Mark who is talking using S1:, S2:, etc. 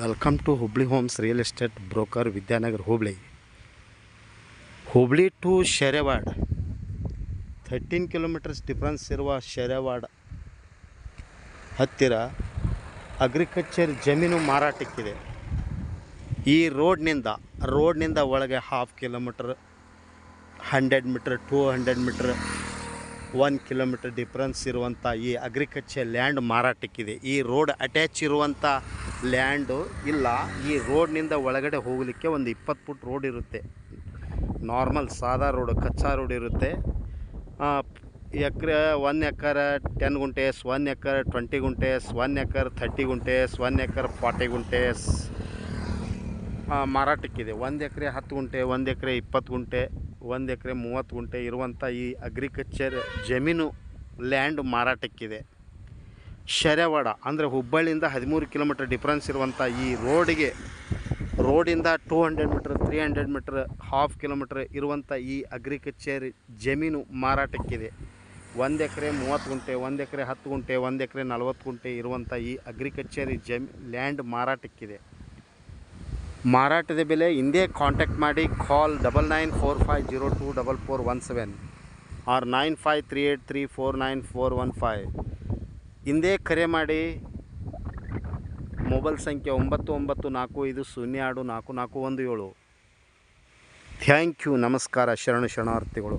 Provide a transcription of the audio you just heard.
S1: Welcome to Hubli homes real estate broker Vidyanagar Hubli to Sherewada 13 kilometres difference ಇರುವ ಶೆರೆವಾಡ ಹತ್ತಿರ agriculture ಜಮೀನು ಮಾರಾಟಕ್ಕಿದೆ. ಈ ರೋಡ್ನಿಂದ ಒಳಗೆ 1/2 kilometre, 100 metre, 200 metre, 1 kilometre difference ಇರುವಂಥ ಈ ಅಗ್ರಿಕಲ್ಚರ್ ಲ್ಯಾಂಡ್ ಮಾರಾಟಕ್ಕಿದೆ. ಈ ರೋಡ್ ಅಟ್ಯಾಚ್ ಇರುವಂಥ ಲ್ಯಾಂಡು ಇಲ್ಲ. ಈ ರೋಡ್ನಿಂದ ಒಳಗಡೆ ಹೋಗಲಿಕ್ಕೆ ಒಂದು 20 ಫುಟ್ ರೋಡ್ ಇರುತ್ತೆ. ನಾರ್ಮಲ್ ಸಾದಾ ರೋಡ್, ಕಚ್ಚಾ ರೋಡ್ ಇರುತ್ತೆ. 1 ಎಕರೆ 10 ಗುಂಟೆಸ್, 1 ಎಕರೆ 20 ಗುಂಟೆಸ್, 1 ಎಕರೆ 30 ಗುಂಟೆಸ್, 1 ಎಕರೆ 40 ಗುಂಟೆಸ್ ಮಾರಾಟಕ್ಕಿದೆ. 1 ಎಕರೆ 10 ಗುಂಟೆ, 1 ಎಕರೆ 20 ಗುಂಟೆ, 1 ಎಕರೆ 30 ಗುಂಟೆ ಇರುವಂಥ ಈ ಅಗ್ರಿಕಲ್ಚರ್ ಜಮೀನು ಲ್ಯಾಂಡ್ ಮಾರಾಟಕ್ಕಿದೆ. ಶೆರೆವಾಡ ಅಂದರೆ ಹುಬ್ಬಳ್ಳಿಯಿಂದ 13 ಕಿಲೋಮೀಟರ್ ಡಿಫ್ರೆನ್ಸ್ ಇರುವಂಥ ಈ ರೋಡಿಂದ 200 ಮೀಟ್ರ್, 300 ಮೀಟ್ರ್, 1/2 ಕಿಲೋಮೀಟ್ರ್ ಇರುವಂಥ ಈ ಅಗ್ರಿಕಲ್ಚರ್ ಜಮೀನು ಮಾರಾಟಕ್ಕಿದೆ. 1 ಎಕರೆ 30 ಗುಂಟೆ, 1 ಎಕರೆ 10 ಗುಂಟೆ, 1 ಎಕರೆ 40 ಗುಂಟೆ ಇರುವಂಥ ಈ ಅಗ್ರಿಕಲ್ಚರ್ ಲ್ಯಾಂಡ್ ಮಾರಾಟಕ್ಕಿದೆ. ಮಾರಾಟದ ಬೆಲೆ ಹಿಂದೆ ಕಾಂಟ್ಯಾಕ್ಟ್ ಮಾಡಿ. Call 9945024417 or 9538349415. ಹಿಂದೆ ಕರೆ ಮಾಡಿ. ಮೊಬೈಲ್ ಸಂಖ್ಯೆ 9945024417. Thank you. ನಮಸ್ಕಾರ. ಶರಣಾರ್ಥಿಗಳು.